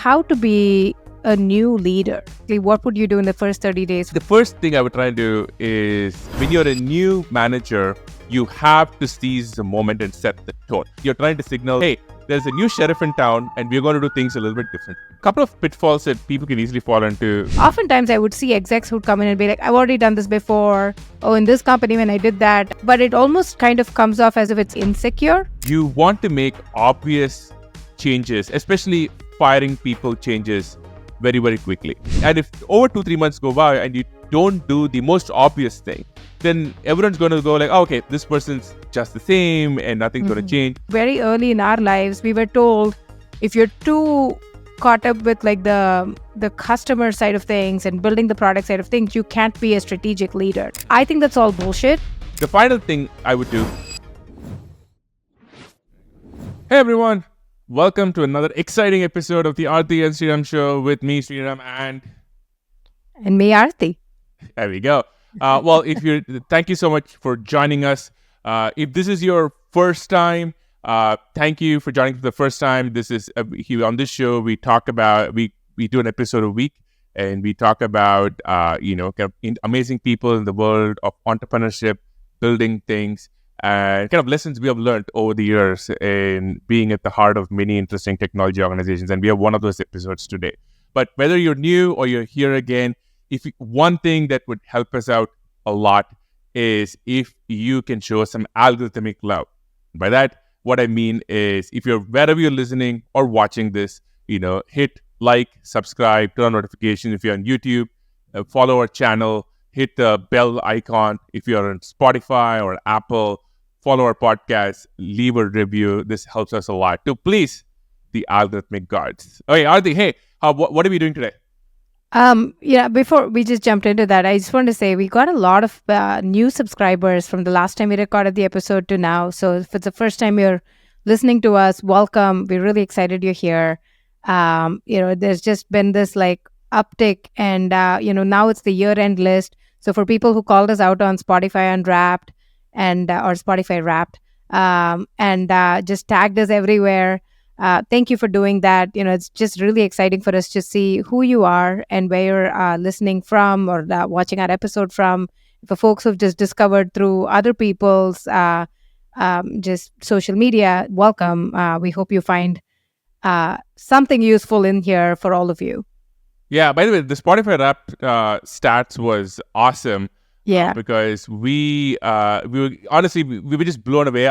how to be a new leader. What would you do in the first 30 days? The first thing I would try and do is when you're a new manager, you have to seize the moment and set the tone. You're trying to signal, hey, there's a new sheriff in town and we're going to do things a little bit different. A couple of pitfalls that people can easily fall into. Oftentimes I would see execs who'd come in and be like, I've already done this before. Oh, in this company when I did that. But it almost kind of comes off as if it's insecure. You want to make obvious changes, especially firing people changes very, very quickly. And if over 2-3 months go by and you don't do the most obvious thing, then everyone's going to go like, oh, okay, this person's just the same and nothing's going to change. Very early in our lives, we were told if you're too caught up with like the customer side of things and building the product side of things, you can't be a strategic leader. I think that's all bullshit. The final thing I would do. Hey everyone, welcome to another exciting episode of the Aarthi and Sriram show with me, Sriram, and me, Aarthi. There we go. Thank you so much for joining us. If this is your first time, thank you for joining for the first time. This is on this show we talk about we do an episode a week, and we talk about kind of amazing people in the world of entrepreneurship, building things, and kind of lessons we have learned over the years in being at the heart of many interesting technology organizations. And we have one of those episodes today. But whether you're new or you're here again, one thing that would help us out a lot is if you can show us some algorithmic love. By that, what I mean is if you're wherever you're listening or watching this, hit like, subscribe, turn on notifications. If you're on YouTube, follow our channel, hit the bell icon. If you're on Spotify or Apple, follow our podcast, leave a review. This helps us a lot. So please, the algorithmic gods. Okay, Aarthi, hey, what are we doing today? Before we just jumped into that, I just want to say we got a lot of new subscribers from the last time we recorded the episode to now. So if it's the first time you're listening to us, welcome. We're really excited you're here. There's just been this like uptick, and now it's the year-end list. So for people who called us out on Spotify Unwrapped and or Spotify Wrapped, and just tagged us everywhere. Thank you for doing that. It's just really exciting for us to see who you are and where you're listening from or watching our episode from. For folks who've just discovered through other people's just social media, welcome. We hope you find something useful in here for all of you. Yeah, by the way, the Spotify Wrapped stats was awesome. Yeah, because we were just blown away.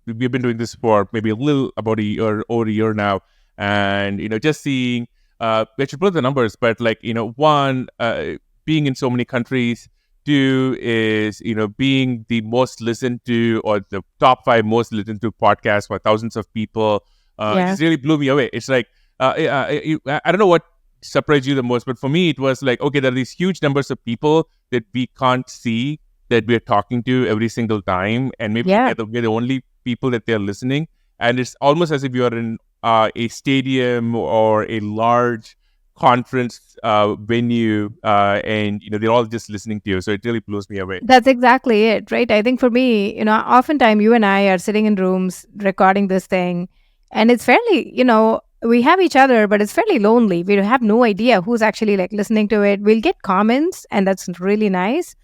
We've been doing this for maybe over a year now, and just seeing we should put the numbers, but one, being in so many countries. Two is being the most listened to or the top 5 most listened to podcasts by thousands of people. It just really blew me away. It's like I don't know what surprised you the most, but for me it was like, okay, there are these huge numbers of people that we can't see that we're talking to every single time, and maybe we're the only people that they're listening, and it's almost as if you're in a stadium or a large conference venue, and they're all just listening to you. So it really blows me away. That's exactly it, right? I think for me, oftentimes you and I are sitting in rooms recording this thing, and it's fairly, we have each other, but it's fairly lonely. We have no idea who's actually like listening to it. We'll get comments, and that's really nice,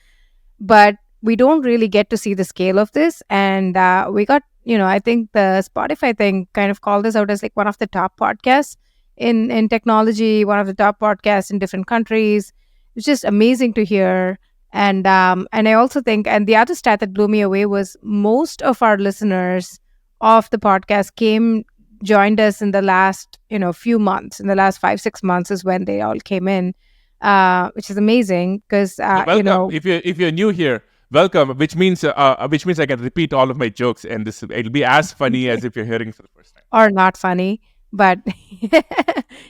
but we don't really get to see the scale of this. And we got, I think the Spotify thing kind of called us out as like one of the top podcasts in technology, one of the top podcasts in different countries. It's just amazing to hear. And I also think, and the other stat that blew me away was most of our listeners of the podcast joined us in the last few months. In the last 5-6 months is when they all came in, which is amazing because if you're new here, welcome, which means I can repeat all of my jokes, and it'll be as funny as if you're hearing it for the first time, or not funny, but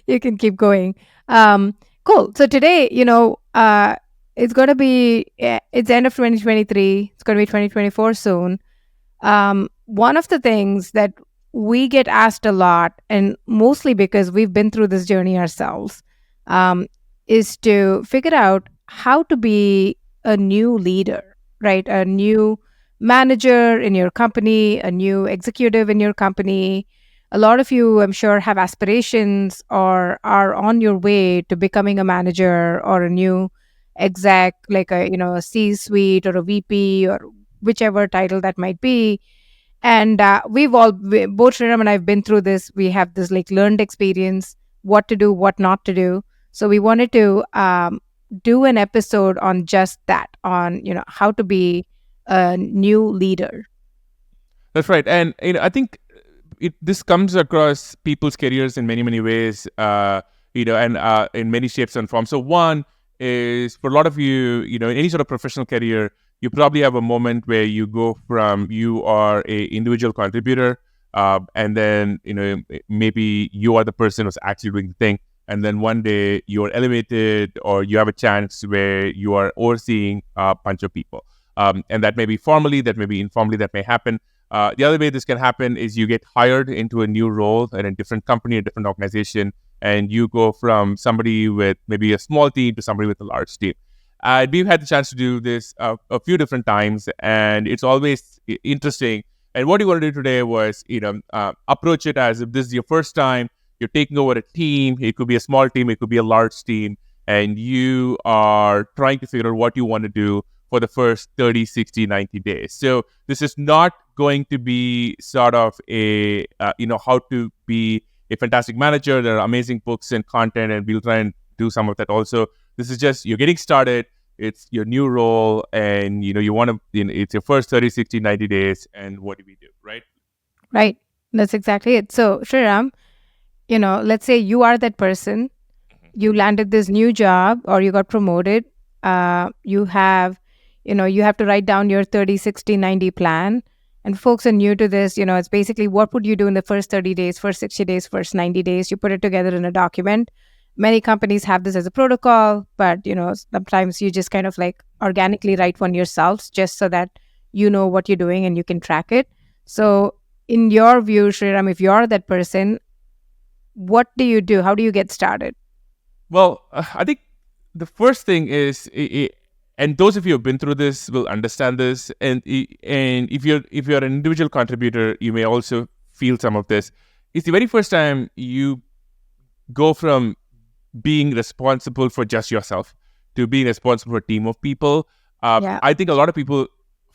you can keep going. Cool. So today it's going to be it's end of 2023. It's going to be 2024 soon. One of the things that we get asked a lot, and mostly because we've been through this journey ourselves, is to figure out how to be a new leader, right? A new manager in your company, a new executive in your company, A lot of you, I'm sure, have aspirations or are on your way to becoming a manager or a new exec, like a C-suite or a VP or whichever title that might be. And both Sriram and I've been through this. We have this like learned experience, what to do, what not to do. So we wanted to do an episode on just that, on how to be a new leader. That's right. And I think this comes across people's careers in many, many ways, and in many shapes and forms. So one is for a lot of you, in any sort of professional career, you probably have a moment where you go from you are a individual contributor, and then maybe you are the person who's actually doing the thing, and then one day you're elevated or you have a chance where you are overseeing a bunch of people, and that may be formally, that may be informally, that may happen. The other way this can happen is you get hired into a new role in a different company, a different organization, and you go from somebody with maybe a small team to somebody with a large team. We've had the chance to do this a few different times, and it's always interesting. And what you want to do today was, approach it as if this is your first time. You're taking over a team. It could be a small team. It could be a large team. And you are trying to figure out what you want to do for the first 30, 60, 90 days. So this is not going to be sort of a, how to be a fantastic manager. There are amazing books and content, and we'll try and do some of that also. This is just, you're getting started. It's your new role, and, you want to, it's your first 30, 60, 90 days. And what do we do, right? Right. That's exactly it. So, Sriram, let's say you are that person. You landed this new job or you got promoted. You have to write down your 30, 60, 90 plan. And folks are new to this. It's basically what would you do in the first 30 days, first 60 days, first 90 days. You put it together in a document. Many companies have this as a protocol, but, sometimes you just kind of like organically write one yourselves just so that you know what you're doing and you can track it. So in your view, Sriram, if you're that person, what do you do? How do you get started? Well, I think the first thing is, and those of you who have been through this will understand this. And if you're an individual contributor, you may also feel some of this. It's the very first time you go from being responsible for just yourself to being responsible for a team of people. I think a lot of people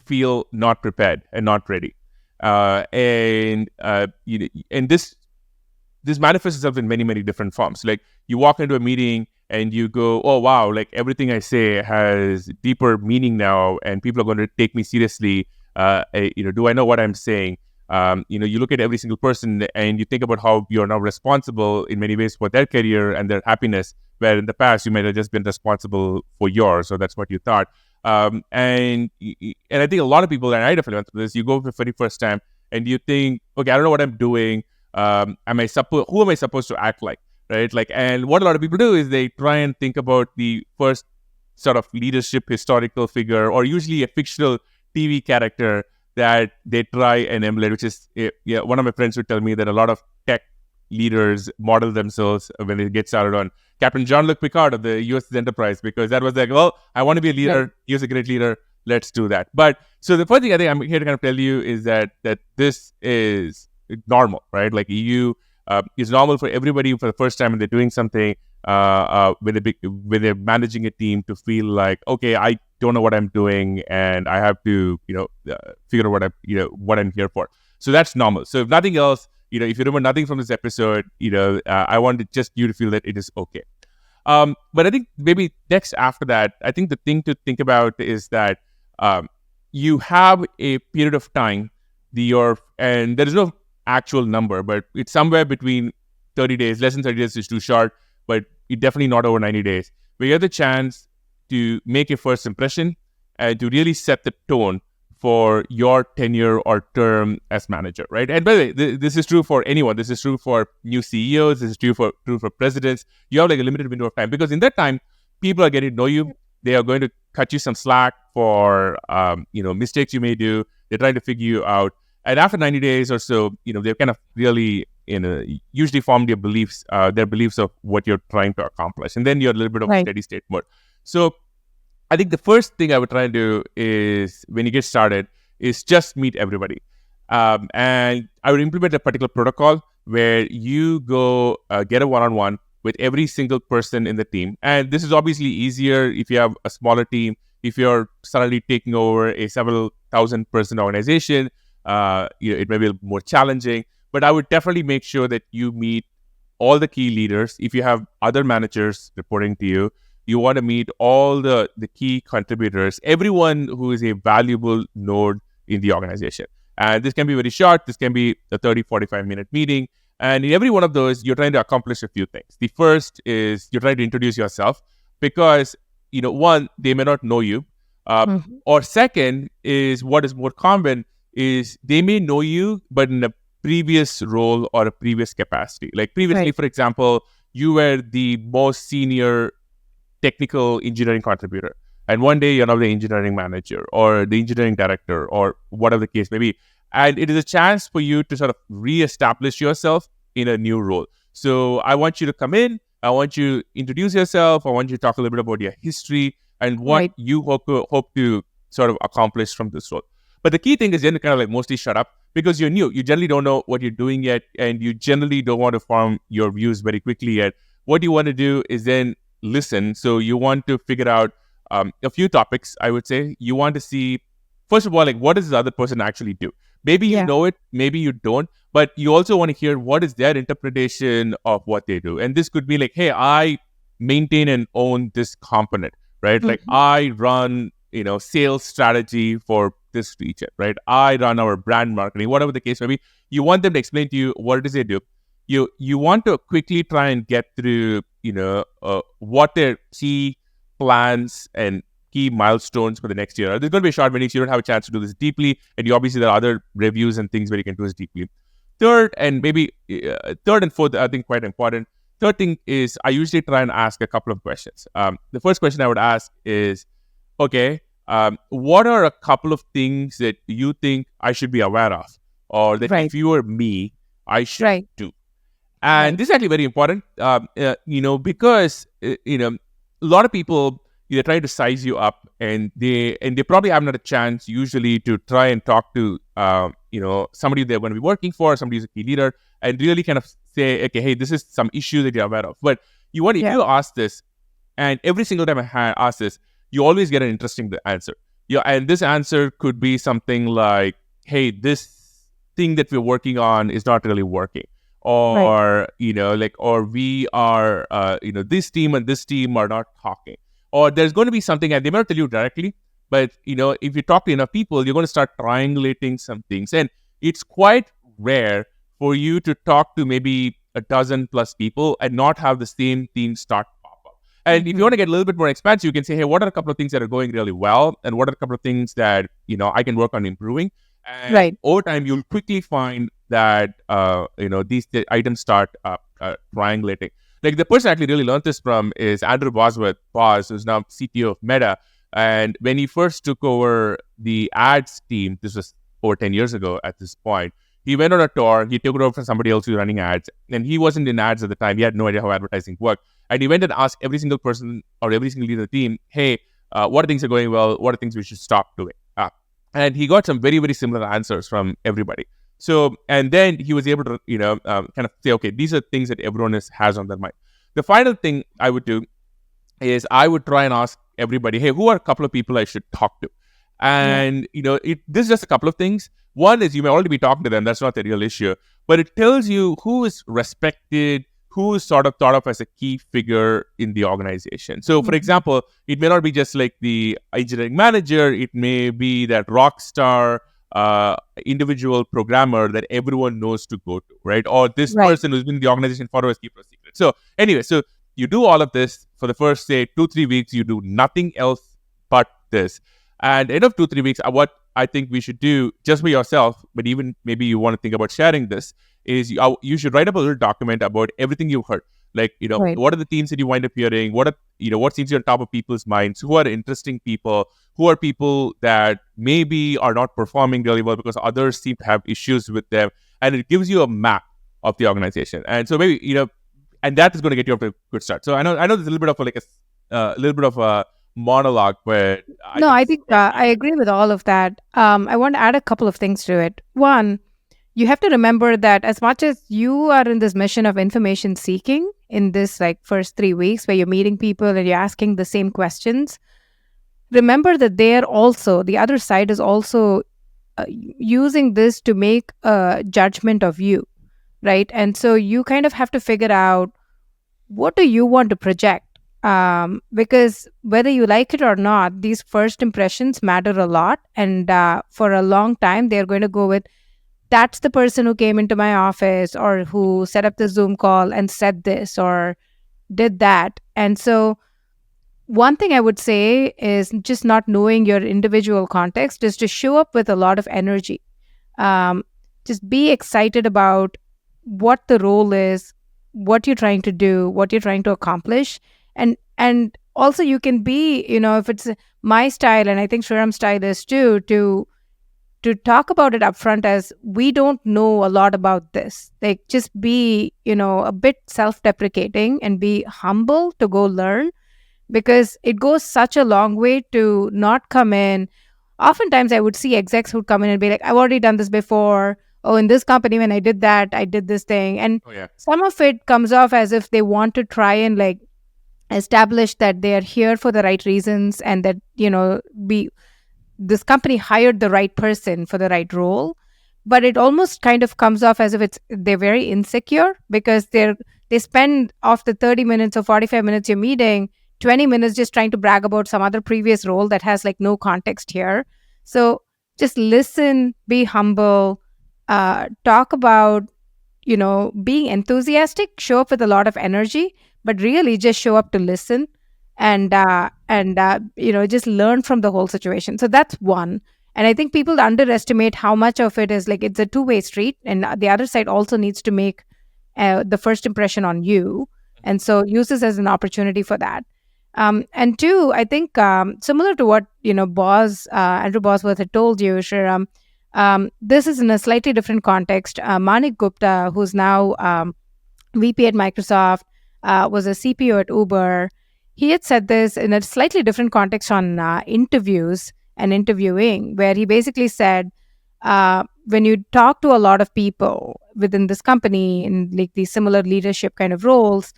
feel not prepared and not ready, and this manifests itself in many, many different forms. Like you walk into a meeting and you go, oh, wow, like everything I say has deeper meaning now and people are going to take me seriously. Do I know what I'm saying? You look at every single person and you think about how you're now responsible in many ways for their career and their happiness, where in the past you might have just been responsible for yours. So that's what you thought. And I think a lot of people, and I definitely went through this, you go for the very first time and you think, okay, I don't know what I'm doing. Who am I supposed to act like, right? Like, and what a lot of people do is they try and think about the first sort of leadership historical figure, or usually a fictional TV character that they try and emulate, which is, one of my friends would tell me that a lot of tech leaders model themselves when they get started on Captain Jean-Luc Picard of the USS Enterprise, because that was like, well, I want to be a leader. Right. He was a great leader. Let's do that. But so the first thing I think I'm here to kind of tell you is that this is normal, right? Like it's normal for everybody for the first time when they're doing something, when they're managing a team, to feel like, okay, I don't know what I'm doing and I have to, figure out what I'm here for. So that's normal. So if nothing else, if you remember nothing from this episode, I wanted just you to feel that it is okay. But I think maybe next after that, I think the thing to think about is that you have a period of time, and there is no actual number, but it's somewhere between 30 days, less than 30 days is too short, but it definitely not over 90 days, where you have the chance to make your first impression and to really set the tone for your tenure or term as manager, right? And by the way, this is true for anyone. This is true for new CEOs. This is true for presidents. You have like a limited window of time, because in that time, people are getting to know you. They are going to cut you some slack for mistakes you may do. They're trying to figure you out. And after 90 days or so, they've kind of really, usually formed their beliefs of what you're trying to accomplish. And then you're a little bit of Right. steady state mode. So I think the first thing I would try and do is, when you get started, is just meet everybody. And I would implement a particular protocol where you go get a one-on-one with every single person in the team. And this is obviously easier if you have a smaller team. If you're suddenly taking over a several thousand person organization, it may be more challenging. But I would definitely make sure that you meet all the key leaders. If you have other managers reporting to you, you want to meet all the key contributors, everyone who is a valuable node in the organization. And this can be very short. This can be a 30, 45-minute meeting. And in every one of those, you're trying to accomplish a few things. The first is you're trying to introduce yourself because, one, they may not know you. Or second is what is more common is they may know you, but in a previous role or a previous capacity. Like previously, Right. for example, you were the most senior technical engineering contributor. And one day you're now the engineering manager or the engineering director or whatever the case may be. And it is a chance for you to sort of reestablish yourself in a new role. So I want you to come in. I want you to introduce yourself. I want you to talk a little bit about your history and what Right. you hope to sort of accomplish from this role. But the key thing is then to kind of like mostly shut up because you're new. You generally don't know what you're doing yet, and you generally don't want to form your views very quickly yet. What you want to do is then listen. So you want to figure out a few topics, I would say. You want to see, first of all, like what does the other person actually do? Maybe you Yeah. know it, maybe you don't, but you also want to hear what is their interpretation of what they do. And this could be like, hey, I maintain and own this component, right? Like Mhm. I run, sales strategy for this region, right? I run our brand marketing, whatever the case may be. You want them to explain to you what it is they do. You want to quickly try and get through, what their key plans and key milestones for the next year. There's going to be a short meeting, so you don't have a chance to do this deeply. And you obviously there are other reviews and things where you can do this deeply. Third and fourth, I think quite important. Third thing is I usually try and ask a couple of questions. The first question I would ask is, okay, what are a couple of things that you think I should be aware of, or that Right. if you were me, I should Right. do? And Right. this is actually very important, because a lot of people they try to size you up, and they probably haven't had a chance usually to try and talk to somebody they're going to be working for, somebody who's a key leader, and really kind of say, okay, hey, this is some issue that you're aware of. But if Yeah. you ask this, and every single time I ask this, you always get an interesting answer. Yeah, and this answer could be something like, hey, this thing that we're working on is not really working, Right. or or we are this team and this team are not talking, or there's going to be something, and they may not tell you directly, but if you talk to enough people, you're going to start triangulating some things. And it's quite rare for you to talk to maybe a dozen plus people and not have the same theme start pop up. And if you want Mhm. to get a little bit more expansive, you can say, hey, what are a couple of things that are going really well, and what are a couple of things that I can work on improving. And Right. over time, you'll quickly find that the items start triangulating. Like the person I actually really learned this from is Andrew Boz, who's now CTO of Meta. And when he first took over the ads team, this was over 10 years ago at this point, he went on a tour. He took it over from somebody else who was running ads. And he wasn't in ads at the time. He had no idea how advertising worked. And he went and asked every single person or every single leader of the team, hey, what are things that are going well? What are things we should stop doing? And he got some very, very similar answers from everybody. So, and then he was able to, kind of say, okay, these are things that everyone has on their mind. The final thing I would do is I would try and ask everybody, hey, who are a couple of people I should talk to? Yeah. And, this is just a couple of things. One is you may already be talking to them. That's not the real issue. But it tells you who is respected, who is sort of thought of as a key figure in the organization. So, for Mhm. example, it may not be just like the engineering manager. It may be that rock star individual programmer that everyone knows to go to, right? Or this Right. person who's been in the organization for always keep a secret. So, anyway, so you do all of this for the first, say, 2-3 weeks. You do nothing else but this. And end of 2-3 weeks, what I think we should do just for yourself, but even maybe you want to think about sharing this, is you should write up a little document about everything you've heard. Like, Right. what are the themes that you wind up hearing? What seems to be on top of people's minds? Who are interesting people? Who are people that maybe are not performing really well because others seem to have issues with them? And it gives you a map of the organization. And so maybe, and that is going to get you off to a good start. So I know there's a little bit of a little bit of a monologue, but I No, think I this is think quite I needed. agree with all of that. I want to add a couple of things to it. One, you have to remember that as much as you are in this mission of information seeking in this like first 3 weeks where you're meeting people and you're asking the same questions, remember that they're also, the other side is also using this to make a judgment of you, right? And so you kind of have to figure out what do you want to project, because whether you like it or not, these first impressions matter a lot. And for a long time they're going to go with, that's the person who came into my office or who set up the Zoom call and said this or did that. And so one thing I would say is just not knowing your individual context is to show up with a lot of energy. um, just be excited about what the role is, what you're trying to do, what you're trying to accomplish. And also you can be, if it's my style, and I think Shriram's style is too, to talk about it upfront as we don't know a lot about this. Like just be, a bit self-deprecating and be humble to go learn, because it goes such a long way to not come in. Oftentimes I would see execs who'd come in and be like, I've already done this before. Oh, in this company when I did that, I did this thing. And Oh yeah. some of it comes off as if they want to try and like establish that they are here for the right reasons, and that, be this company hired the right person for the right role. But it almost kind of comes off as if they're very insecure, because they spend off the 30 minutes or 45 minutes you're meeting, 20 minutes just trying to brag about some other previous role that has like no context here. So just listen, be humble, talk about, being enthusiastic, show up with a lot of energy, but really just show up to listen. And just learn from the whole situation. So that's one. And I think people underestimate how much of it is like it's a two-way street, and the other side also needs to make the first impression on you, and so use this as an opportunity for that. And two, I think similar to what Andrew Bosworth had told you, Shriram, this is in a slightly different context. Manik Gupta, who's now VP at Microsoft, was a CPO at Uber. He had said this in a slightly different context on interviews and interviewing, where he basically said, when you talk to a lot of people within this company in like these similar leadership kind of roles,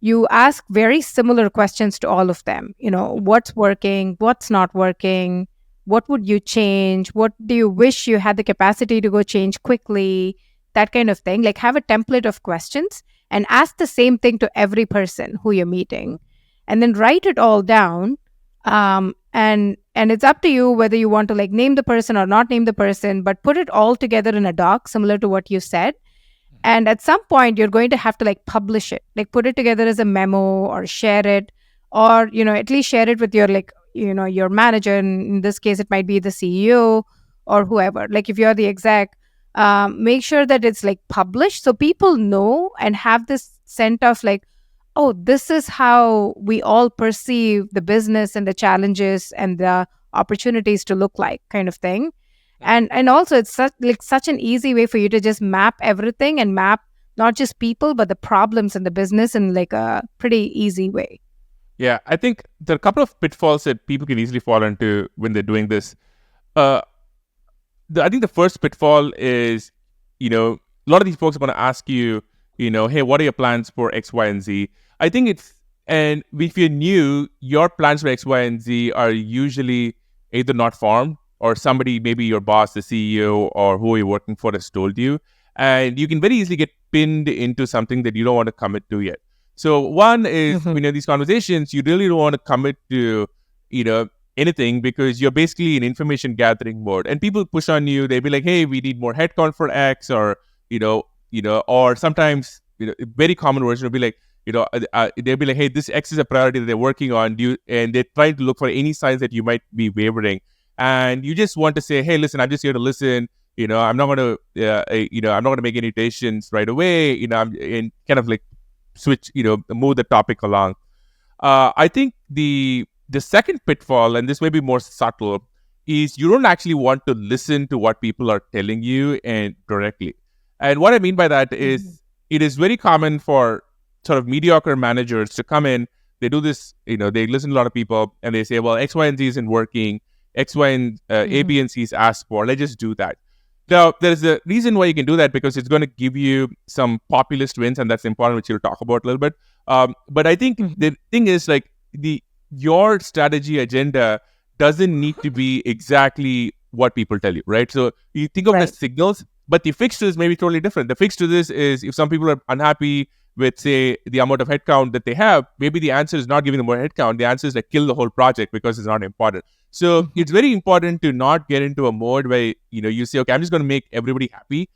you ask very similar questions to all of them. What's working, what's not working, what would you change, what do you wish you had the capacity to go change quickly, that kind of thing. Like have a template of questions and ask the same thing to every person who you're meeting, and then write it all down. And it's up to you whether you want to like name the person or not name the person, but put it all together in a doc similar to what you said. And at some point you're going to have to like publish it, like put it together as a memo or share it, or at least share it with your like your manager. And in this case it might be the CEO or whoever. Like if you're the exec, make sure that it's like published so people know and have this sense of like, oh, this is how we all perceive the business and the challenges and the opportunities to look like, kind of thing. And also it's such an easy way for you to just map everything and map not just people but the problems in the business in like a pretty easy way. Yeah, I think there are a couple of pitfalls that people can easily fall into when they're doing this. Uh, I think the first pitfall is, a lot of these folks are going to ask you, hey, what are your plans for X, Y, and Z? I think and if you're new, your plans for X, Y, and Z are usually either not formed or somebody, maybe your boss, the CEO, or who you're working for has told you. And you can very easily get pinned into something that you don't want to commit to yet. So one is, Mhm. these conversations, you really don't want to commit to, anything, because you're basically in information gathering mode, and people push on you. They'll be like, hey, we need more headcount for X, or or sometimes a very common version will be like, they'll be like, hey, this X is a priority that they're working on. And they're trying to look for any signs that you might be wavering, and you just want to say, hey, listen, I'm just here to listen. I'm not going to I'm not going to make any decisions right away. I'm in kind of like switch, move the topic along. I think the second pitfall, and this may be more subtle, is you don't actually want to listen to what people are telling you and directly. And what I mean by that Mhm. is, it is very common for sort of mediocre managers to come in, they do this, they listen to a lot of people and they say, well, X, Y, and Z isn't working. X, Y, and A, Hmm. B, and C is asked for. Let's just do that. Now, there's a reason why you can do that, because it's going to give you some populist wins, and that's important, which you'll talk about a little bit. But I think Hmm. the thing is, like, your strategy agenda doesn't need to be exactly what people tell you, right? So you think of the Right. signals, but the fix to this may be totally different. The fix to this is, if some people are unhappy with, say, the amount of headcount that they have, maybe the answer is not giving them more headcount. The answer is like kill the whole project because it's not important. So Hmm. it's very important to not get into a mode where you say, okay, I'm just going to make everybody happy.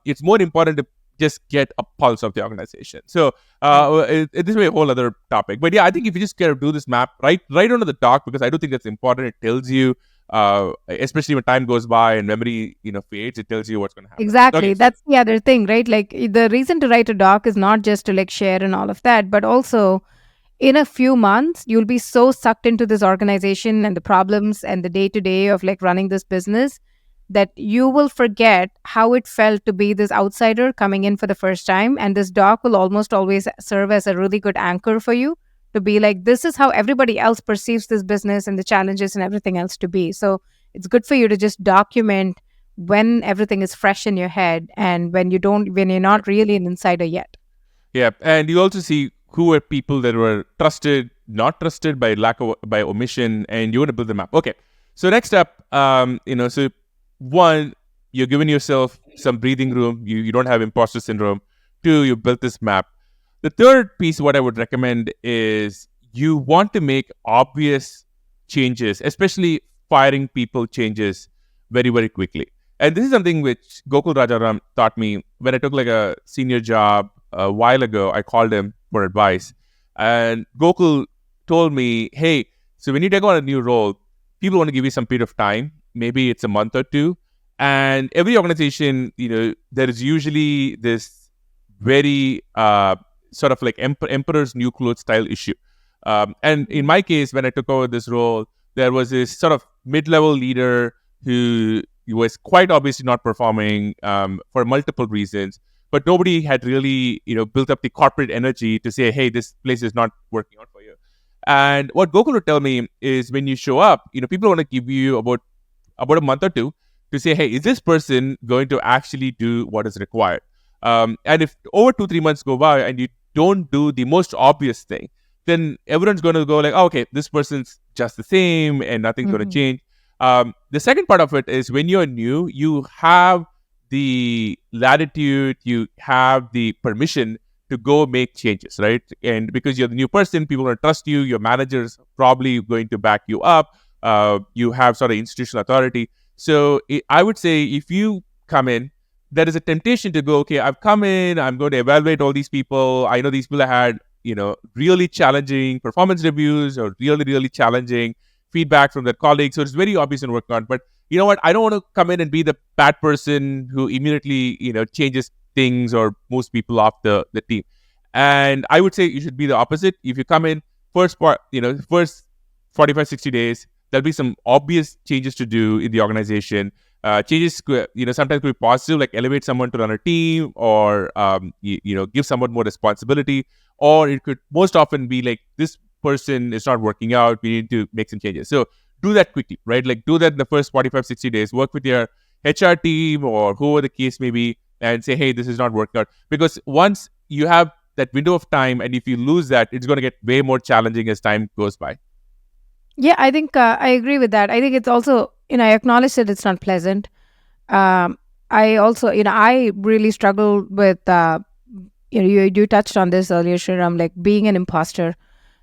It's more important to just get a pulse of the organization. So Right. this may be a whole other topic, but yeah, I think if you just kind of do this map right under the dock, because I do think that's important. It tells you, especially when time goes by and memory fades, it tells you what's going to happen. Okay, Exactly. so That's the other thing, right? Like the reason to write a doc is not just to like share and all of that, but also in a few months, you'll be so sucked into this organization and the problems and the day to day of like running this business that you will forget how it felt to be this outsider coming in for the first time. And this doc will almost always serve as a really good anchor for you to be like, this is how everybody else perceives this business and the challenges and everything else to be. So it's good for you to just document when everything is fresh in your head and when you're not really an insider yet. yeah, and you also see who were people that were trusted, not trusted by by omission, and you want to build them up. Okay, so next up, so one, you're giving yourself some breathing room. You don't have imposter syndrome. Two, you built this map. The third piece, what I would recommend is you want to make obvious changes, especially firing people changes very, very quickly. And this is something which Gokul Rajaram taught me when I took like a senior job a while ago. I called him for advice, and Gokul told me, "Hey, so when you take on a new role, people want to give you some period of time. Maybe it's a month or two, and every organization, there is usually this very sort of like emperor's new clothes style issue. And in my case, when I took over this role, there was this sort of mid-level leader who was quite obviously not performing for multiple reasons, but nobody had really built up the corporate energy to say, hey, this place is not working out for you. And what Gokul would tell me is, when you show up, people want to give you about a month or two to say, hey, is this person going to actually do what is required? And if over 2-3 months go by and you don't do the most obvious thing, then everyone's going to go like, oh, okay, this person's just the same and nothing's going to Mhm. change. The second part of it is, when you're new, you have the latitude, you have the permission to go make changes, right? And because you're the new person, people are going to trust you. Your manager's probably going to back you up. You have sort of institutional authority. So I would say, if you come in, there is a temptation to go, okay, I've come in, I'm going to evaluate all these people. I know these people had, really challenging performance reviews or really, really challenging feedback from their colleagues. So it's very obvious and working on. But you know what? I don't want to come in and be the bad person who immediately, changes things or moves people off the team. And I would say you should be the opposite. If you come in, first 45, 60 days, there'll be some obvious changes to do in the organization. Changes, sometimes could be positive, like elevate someone to run a team, or give someone more responsibility. Or it could most often be like, this person is not working out, we need to make some changes. So do that quickly, right? Like, do that in the first 45, 60 days. Work with your HR team or whoever the case may be, and say, hey, this is not working out. Because once you have that window of time, and if you lose that, it's going to get way more challenging as time goes by. Yeah, I think I agree with that. I think it's also, I acknowledge that it's not pleasant. Um, I also, I really struggle with, you touched on this earlier, Shriram, like being an imposter.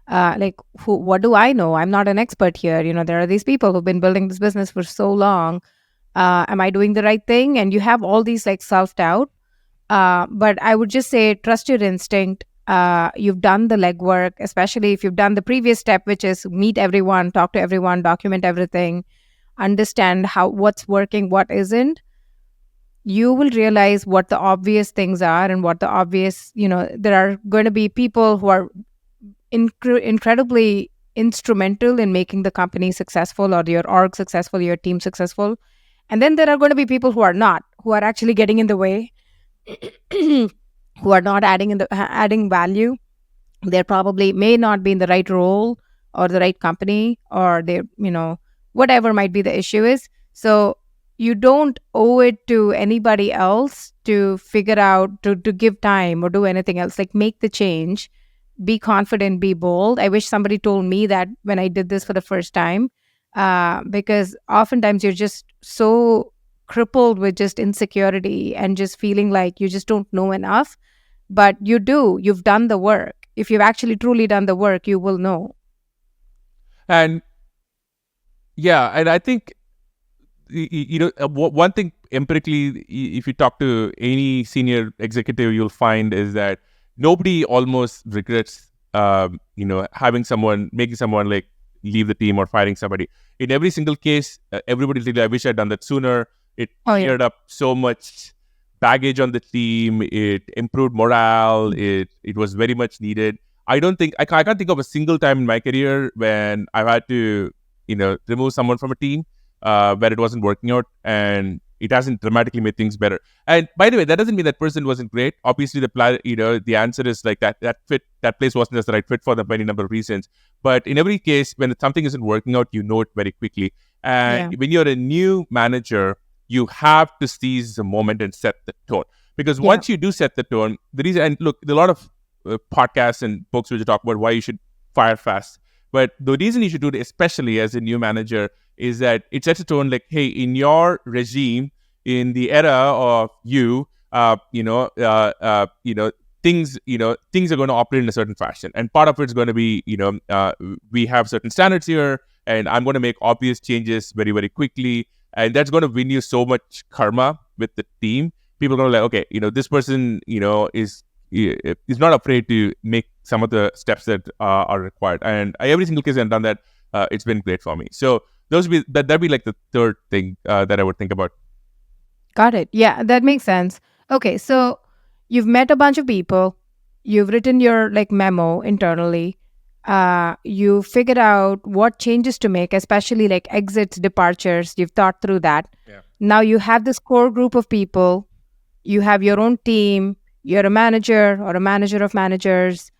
Like, what do I know? I'm not an expert here. There are these people who've been building this business for so long. Am I doing the right thing? And you have all these like self doubt. But I would just say trust your instinct. You've done the legwork, especially if you've done the previous step, which is meet everyone, talk to everyone, document everything, understand what's working, what isn't. You will realize what the obvious things are and what the obvious, there are going to be people who are incredibly instrumental in making the company successful or your org successful, your team successful. And then there are going to be people who are not, who are actually getting in the way, who are not adding value. They're probably may not be in the right role or the right company, or they're, whatever might be the issue is. So you don't owe it to anybody else to figure out, to give time or do anything else. Like, make the change, be confident, be bold. I wish somebody told me that when I did this for the first time, because oftentimes you're just so crippled with just insecurity and just feeling like you just don't know enough. But you've done the work. If you've actually truly done the work, you will know. And yeah, and I think one thing empirically, if you talk to any senior executive, you'll find is that nobody almost regrets, making someone like leave the team or firing somebody. In every single case, everybody's like, I wish I'd done that sooner. It Oh yeah. cleared up so much baggage on the team. It improved morale. It was very much needed. I can't think of a single time in my career when I've had to, remove someone from a team where it wasn't working out, and it hasn't dramatically made things better. And by the way, that doesn't mean that person wasn't great. Obviously, the answer is like that place wasn't just the right fit for them for any number of reasons. But in every case, when something isn't working out, you know it very quickly. And Yeah. when you're a new manager, you have to seize the moment and set the tone. Because Yeah. once you do set the tone, the reason, and look, there are a lot of podcasts and books which talk about why you should fire fast. But the reason you should do it, especially as a new manager, is that it sets a tone like, hey, in your regime, in the era of things are going to operate in a certain fashion, and part of it's going to be, we have certain standards here, and I'm going to make obvious changes very, very quickly, and that's going to win you so much karma with the team. People are going to like, okay, this person, is not afraid to make some of the steps that are required, and every single case I've done that, it's been great for me. So that'd be like the third thing that I would think about. Got it. Yeah, that makes sense. Okay, so you've met a bunch of people, you've written your like memo internally, you figured out what changes to make, especially like exits, departures. You've thought through that. Yeah. Now you have this core group of people, you have your own team, you're a manager or a manager of managers,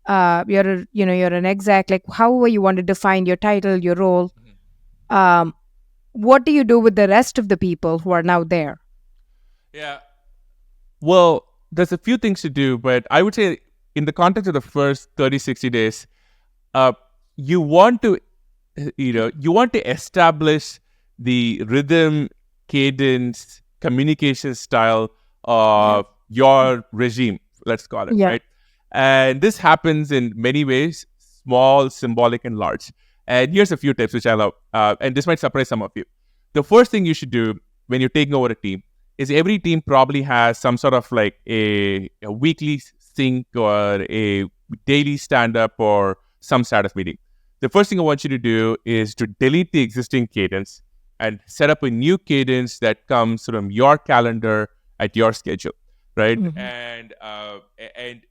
you're an exec, like however you want to define your title, your role. Um, what do you do with the rest of the people who are now there? Yeah. Well, there's a few things to do, but I would say in the context of the first 30, 60 days, uh, you want to, establish the rhythm, cadence, communication style of your regime, let's call it, Yeah. right? And this happens in many ways, small, symbolic, and large. And here's a few tips which I love, and this might surprise some of you. The first thing you should do when you're taking over a team is every team probably has some sort of like a weekly sync or a daily stand-up or some status meeting. The first thing I want you to do is to delete the existing cadence and set up a new cadence that comes from your calendar at your schedule, right? Mhm. And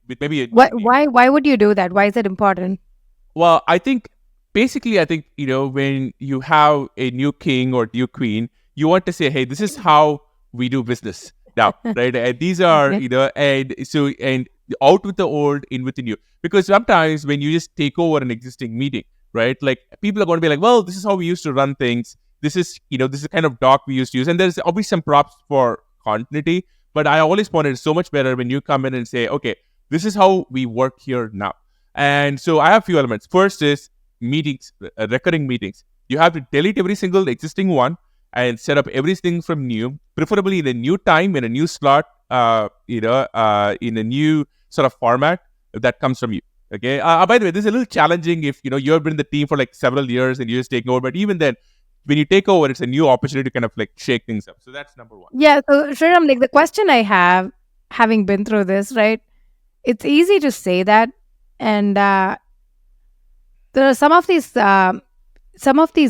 with maybe a new Why, name. why would you do that? Why is it important? Well, I think when you have a new king or new queen, you want to say, hey, this is how we do business now, right? And these are, Okay. and out with the old, in with the new. Because sometimes when you just take over an existing meeting, right? Like people are going to be like, well, this is how we used to run things. This is kind of doc we used to use. And there's obviously some props for continuity. But I always find it so much better when you come in and say, okay, this is how we work here now. And so I have a few elements. First is meetings, recurring meetings. You have to delete every single existing one and set up everything from new, preferably in a new time, in a new slot, in a new sort of format that comes from you. Okay. By the way, this is a little challenging if you've been in the team for like several years and you're just taking over. But even then, when you take over, it's a new opportunity to kind of like shake things up. So that's number one. Yeah. So, Sriram, like the question I have, having been through this, right? It's easy to say that, and there are some of these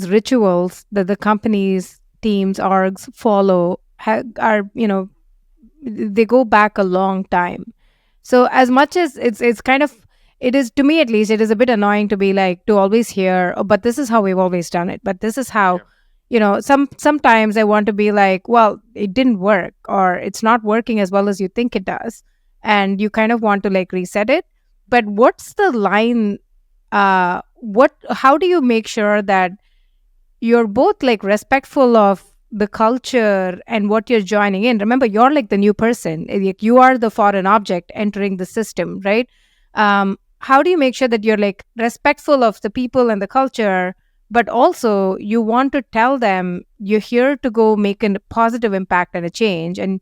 rituals that the companies, teams, orgs follow are they go back a long time. So as much as it's kind of, it is, to me at least, it is a bit annoying to be like, to always hear, oh, but this is how we've always done it, but this is how, sometimes I want to be like, well, it didn't work, or it's not working as well as you think it does, and you kind of want to like reset it. but what's the line? How do you make sure that you're both like respectful of the culture and what you're joining in? Remember, you're like the new person. Like, you are the foreign object entering the system, right? How do you make sure that you're like respectful of the people and the culture, but also you want to tell them you're here to go make a positive impact and a change, and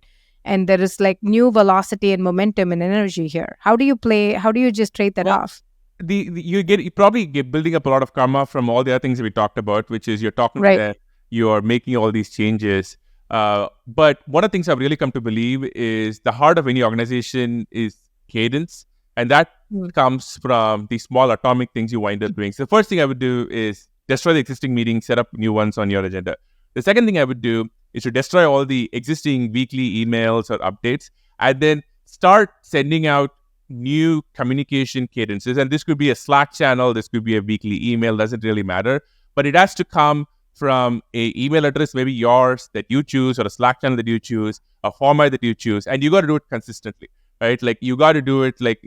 there is like new velocity and momentum and energy here? How do you just trade that Well, off? you probably get building up a lot of karma from all the other things that we talked about, which is you're talking to Right. them, you are making all these changes. But one of the things I've really come to believe is the heart of any organization is cadence, and that Mm. comes from the small atomic things you wind up doing. So the first thing I would do is destroy the existing meetings, set up new ones on your agenda. The second thing I would do is to destroy all the existing weekly emails or updates, and then start sending out new communication cadences. And this could be a Slack channel, this could be a weekly email, doesn't really matter. But it has to come from a email address, maybe yours that you choose, or a Slack channel that you choose, a format that you choose, and you got to do it consistently, right? Like you got to do it like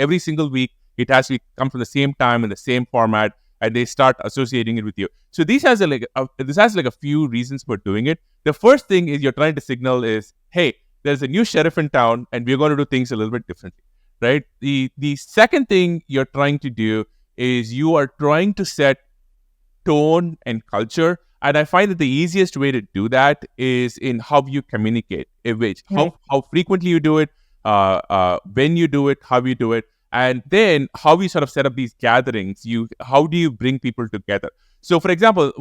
every single week. It has to come from the same time in the same format, and they start associating it with you. So this has like a few reasons for doing it. The first thing is you're trying to signal is, hey, there's a new sheriff in town, and we're going to do things a little bit differently, right? The second thing you're trying to do is you are trying to set tone and culture. And I find that the easiest way to do that is in how you communicate, in which Right. how frequently you do it, when you do it, how you do it, and then how you sort of set up these gatherings. How do you bring people together? So, for example,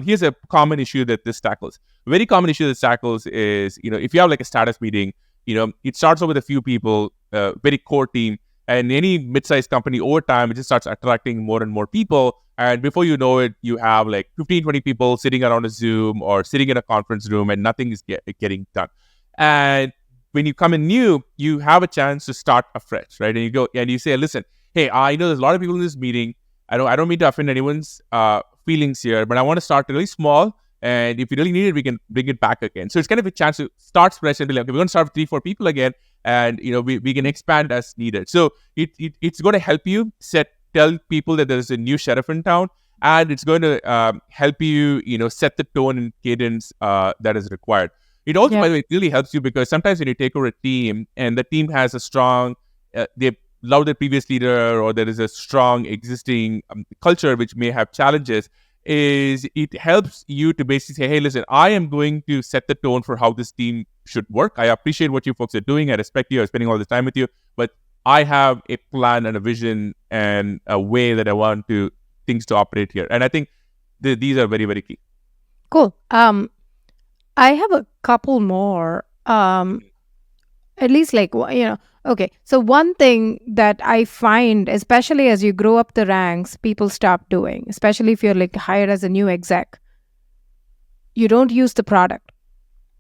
here's a common issue that this tackles. A very common issue that tackles is, if you have like a status meeting, it starts off with a few people, very core team, and any mid-sized company over time, it just starts attracting more and more people. And before you know it, you have like 15, 20 people sitting around a Zoom or sitting in a conference room, and nothing is getting done. And when you come in new, you have a chance to start afresh, right? And you go and you say, listen, hey, I know there's a lot of people in this meeting. I don't mean to offend anyone's feelings here, but I want to start really small. And if you really need it, we can bring it back again. So it's kind of a chance to start fresh and be like, okay, we're going to start with 3, 4 people again, and we can expand as needed. So it's going to help you tell people that there's a new sheriff in town, and it's going to help you set the tone and cadence that is required. It also, Yeah. by the way, it really helps you because sometimes when you take over a team and the team has a strong, they love their previous leader, or there is a strong existing culture which may have challenges, is it helps you to basically say, hey, listen, I am going to set the tone for how this team should work. I appreciate what you folks are doing. I respect you. I'm spending all this time with you. But I have a plan and a vision and a way that I want things to operate here. And I think these are very, very key. Cool. I have a couple more. At least like okay. So one thing that I find, especially as you grow up the ranks, people stop doing, especially if you're like hired as a new exec, you don't use the product,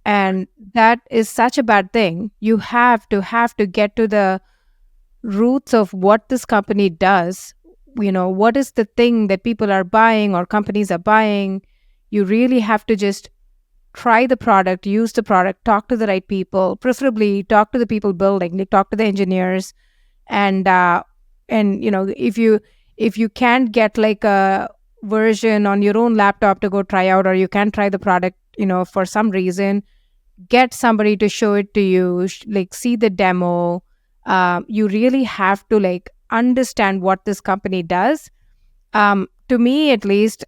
and that is such a bad thing. You have to get to the roots of what this company does. What is the thing that people are buying or companies are buying. You really have to just try the product, use the product, talk to the right people, preferably talk to the people building, like talk to the engineers, and if you can't get like a version on your own laptop to go try out, or you can't try the product, for some reason, get somebody to show it to you, like see the demo. You really have to like understand what this company does. To me, at least,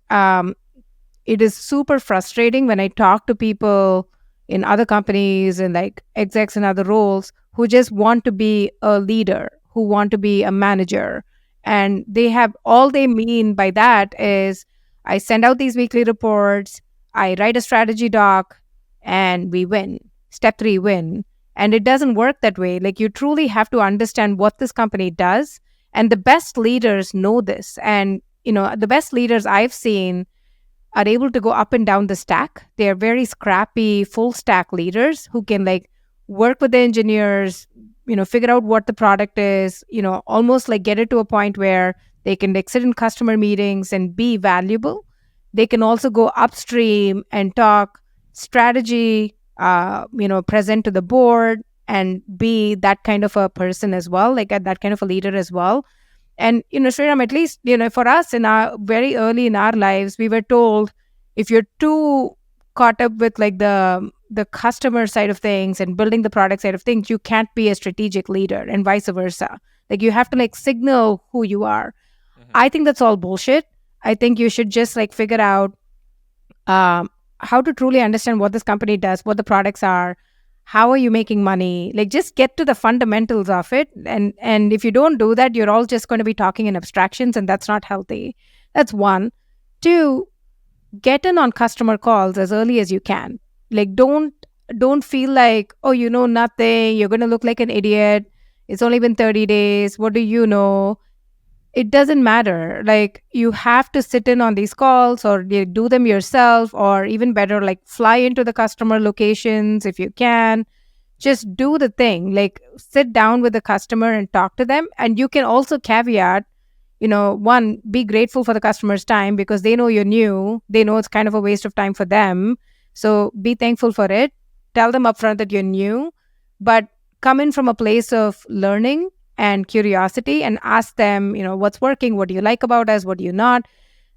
it is super frustrating when I talk to people in other companies and like execs in other roles who just want to be a leader, who want to be a manager. And they have all they mean by that is, I send out these weekly reports, I write a strategy doc, and we win. Step 3, win. And it doesn't work that way. Like, you truly have to understand what this company does. And the best leaders know this. And, the best leaders I've seen are able to go up and down the stack. They are very scrappy, full stack leaders who can like work with the engineers, figure out what the product is, almost like get it to a point where they can like sit in customer meetings and be valuable. They can also go upstream and talk strategy, present to the board, and be that kind of a person as well, like that kind of a leader as well. And, Sriram, at least, for us in our very early in our lives, we were told if you're too caught up with like the customer side of things and building the product side of things, you can't be a strategic leader, and vice versa. Like you have to like signal who you are. I think that's all bullshit. I think you should just like figure out how to truly understand what this company does, what the products are, how are you making money. Like just get to the fundamentals of it. And if you don't do that, you're all just going to be talking in abstractions, and that's not healthy. That's one. Two, get in on customer calls as early as you can. Like don't feel like, oh, you know nothing, you're going to look like an idiot, it's only been 30 days, what do you know? It doesn't matter. Like you have to sit in on these calls, or you do them yourself, or even better, like fly into the customer locations if you can. Just do the thing, like sit down with the customer and talk to them. And you can also caveat, one, be grateful for the customer's time, because they know you're new, they know it's kind of a waste of time for them, so be thankful for it. Tell them upfront that you're new, but come in from a place of learning and curiosity, and ask them, what's working, what do you like about us, what do you not.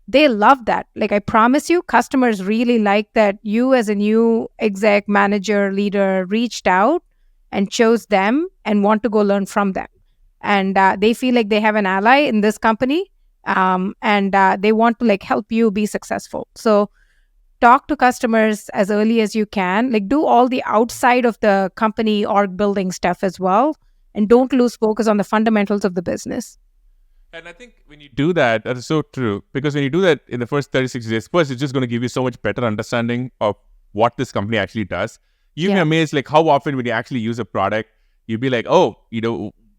They love that. Like I promise you, customers really like that you as a new exec, manager, leader reached out and chose them and want to go learn from them. And they feel like they have an ally in this company, and they want to like help you be successful. So talk to customers as early as you can. Like do all the outside of the company org building stuff as well, and don't lose focus on the fundamentals of the business. And I think when you do that, that is so true. Because when you do that in the first 36 days, first, it's just going to give you so much better understanding of what this company actually does. You'll be amazed like how often when you actually use a product, you'll be like, oh,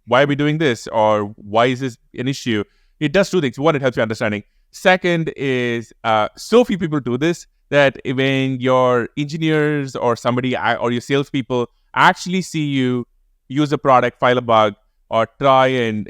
why are we doing this? Or why is this an issue? It does two things. One, it helps you understanding. Second is so few people do this that when your engineers or somebody or your salespeople actually see you use a product, file a bug, or try and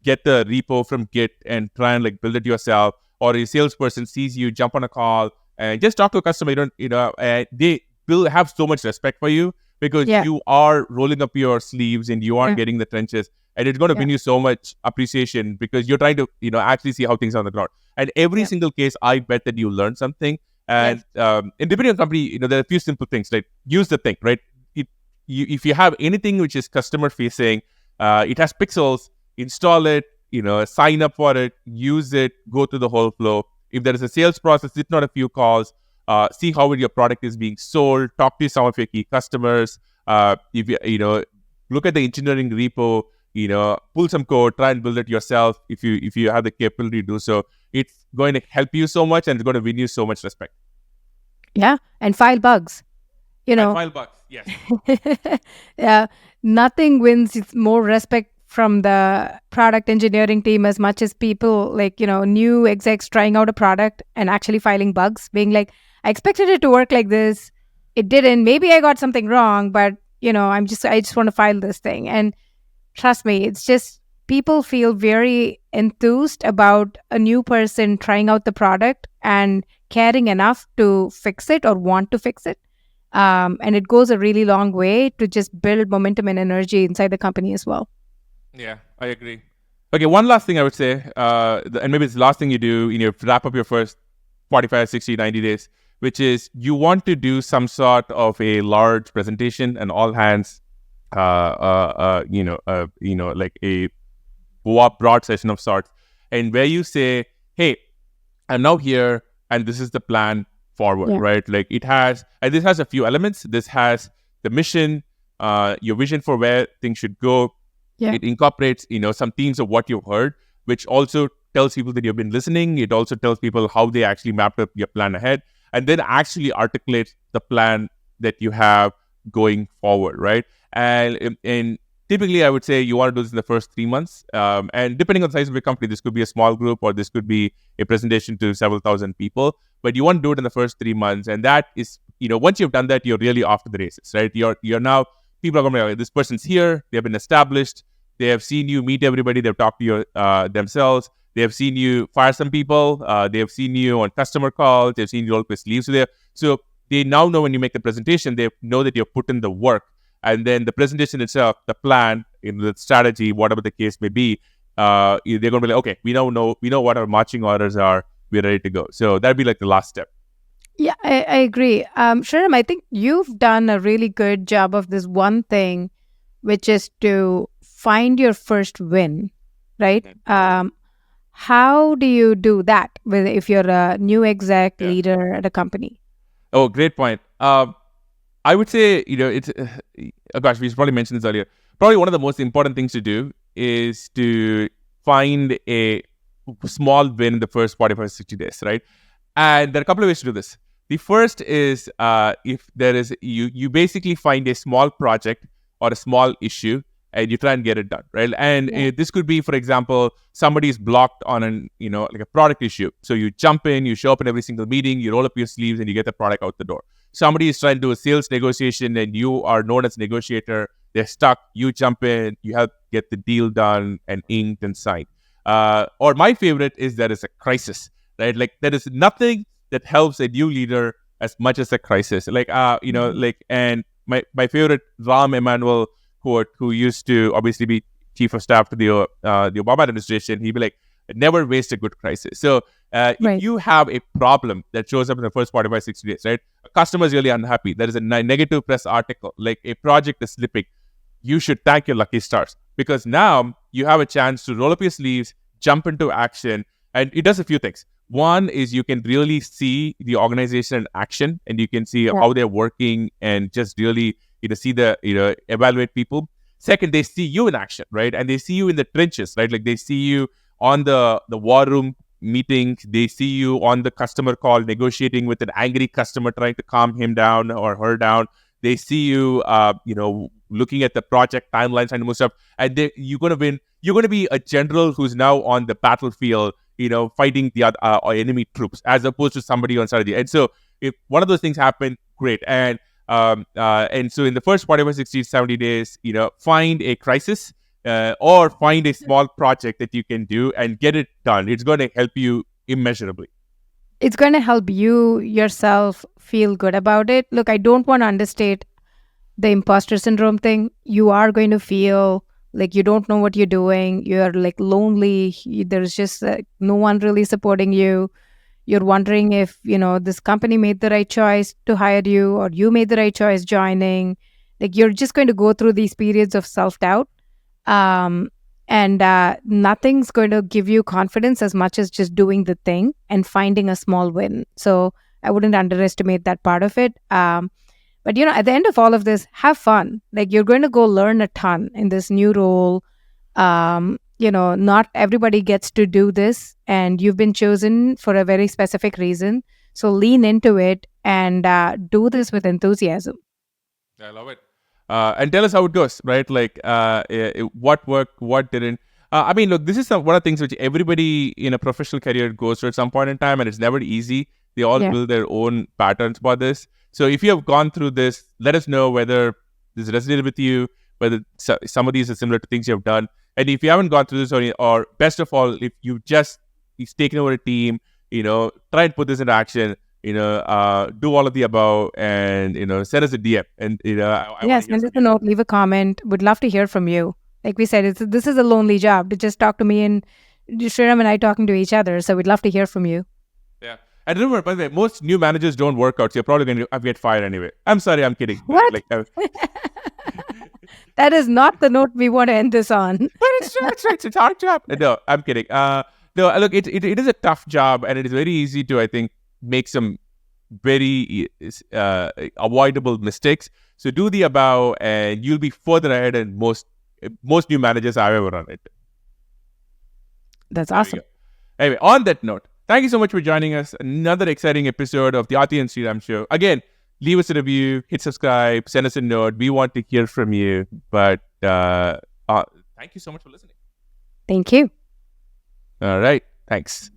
get the repo from Git and try and like build it yourself, or a salesperson sees you jump on a call and just talk to a customer, they will have so much respect for you, because you are rolling up your sleeves and you are getting the trenches, and it's going to bring you so much appreciation because you're trying to actually see how things are on the ground. And every single case, I bet that you learn something. And depending on company, there are a few simple things like use the thing, right? If you have anything which is customer facing, it has pixels, install it, sign up for it, use it, go through the whole flow. If there is a sales process, sit on a few calls, see how your product is being sold, talk to some of your key customers. If you look at the engineering repo, pull some code, try and build it yourself. If you have the capability to do so, it's going to help you so much, and it's going to win you so much respect. Yeah, and file bugs. And file bugs, yes. Yeah, nothing wins more respect from the product engineering team as much as people like, new execs trying out a product and actually filing bugs, being like, I expected it to work like this. It didn't. Maybe I got something wrong, but, I just want to file this thing. And trust me, it's just people feel very enthused about a new person trying out the product and caring enough to fix it or want to fix it. And it goes a really long way to just build momentum and energy inside the company as well. Yeah, I agree. Okay, one last thing I would say, and maybe it's the last thing you do, wrap up your first 45, 60, 90 days, which is you want to do some sort of a large presentation, an all hands, like a broad session of sorts, and where you say, hey, I'm now here, and this is the plan forward, right? Like this has a few elements. This has the mission, your vision for where things should go. Yeah. It incorporates, some themes of what you've heard, which also tells people that you've been listening. It also tells people how they actually mapped up your plan ahead, and then actually articulates the plan that you have going forward, right? And typically, I would say you want to do this in the first 3 months. And depending on the size of your company, this could be a small group or this could be a presentation to several thousand people. But you want to do it in the first 3 months. And that is, once you've done that, you're really off to the races, right? You're now, people are going to be like, this person's here. They've been established. They have seen you meet everybody. They've talked to you themselves. They have seen you fire some people. They have seen you on customer calls. They've seen you roll up your sleeves. So they now know when you make the presentation, they know that you've put in the work. and then the presentation itself, the plan, the strategy, whatever the case may be, they're going to be like, okay, we know what our marching orders are. We're ready to go. So that'd be like the last step. Yeah, I agree. Sriram, I think you've done a really good job of this one thing, which is to find your first win, right? How do you do that if you're a new exec Yeah. leader at a company? Oh, great point. I would say, it's, gosh, we probably mentioned this earlier. Probably one of the most important things to do is to find a small win in the first 45, 60 days, right? And there are a couple of ways to do this. The first is if there is, you basically find a small project or a small issue and you try and get it done, right? And this could be, for example, somebody's blocked on like a product issue. So you jump in, you show up in every single meeting, you roll up your sleeves and you get the product out the door. Somebody is trying to do a sales negotiation and you are known as negotiator. They're stuck. You jump in, you help get the deal done and inked and signed. Or my favorite is there is a crisis, right? Like there is nothing that helps a new leader as much as a crisis. And my favorite Rahm Emanuel quote, who used to obviously be chief of staff to the Obama administration, he'd be like, never waste a good crisis. So if you have a problem that shows up in the first 45, 60 days, right? A customer is really unhappy. There is a negative press article, like a project is slipping. You should thank your lucky stars because now you have a chance to roll up your sleeves, jump into action, and it does a few things. One is you can really see the organization in action, and you can see how they're working, and just really see evaluate people. Second, they see you in action, right? And they see you in the trenches, right? Like they see you on the war room meetings. They see you on the customer call, negotiating with an angry customer, trying to calm him down or her down. They see you, looking at the project timelines and more stuff. And you're going to win. You're going to be a general who's now on the battlefield, fighting the enemy troops, as opposed to somebody on strategy. And so, if one of those things happen, great. And so in the first 45, 60, 70 days, find a crisis or find a small project that you can do and get it done. It's going to help you immeasurably. It's going to help you yourself feel good about it. Look, I don't want to understate the imposter syndrome thing. You are going to feel like you don't know what you're doing. You're like lonely. There's just no one really supporting you. You're wondering if, this company made the right choice to hire you or you made the right choice joining. Like you're just going to go through these periods of self-doubt. And nothing's going to give you confidence as much as just doing the thing and finding a small win. So I wouldn't underestimate that part of it. But, at the end of all of this, have fun. Like you're going to go learn a ton in this new role. Not everybody gets to do this, and you've been chosen for a very specific reason. So lean into it and do this with enthusiasm. I love it. And tell us how it goes, right? Like what worked, what didn't. Look, this is one of the things which everybody in a professional career goes through at some point in time, and it's never easy. They all build their own patterns for this. So if you have gone through this, let us know whether this resonated with you, whether some of these are similar to things you have done. And if you haven't gone through this, or best of all, if you've taken over a team, try and put this into action. Do all of the above, and send us a DM. And yes, send us a note, leave a comment. Would love to hear from you. Like we said, this is a lonely job to just talk to me and Sriram and I talking to each other. So we'd love to hear from you. Yeah, and remember, by the way, most new managers don't work out, so you're probably going to get fired anyway. I'm sorry, I'm kidding. What? That is not the note we want to end this on. But it's true. It's a hard job. No, I'm kidding. No, look, it is a tough job, and it is very easy to, I think, make some very avoidable mistakes. So do the above, and you'll be further ahead than most new managers I've ever run into. That's awesome. Anyway, on that note, thank you so much for joining us. Another exciting episode of the Aarthi and Sriram Show. Again, leave us a review, hit subscribe, send us a note. We want to hear from you. But thank you so much for listening. Thank you. All right. Thanks.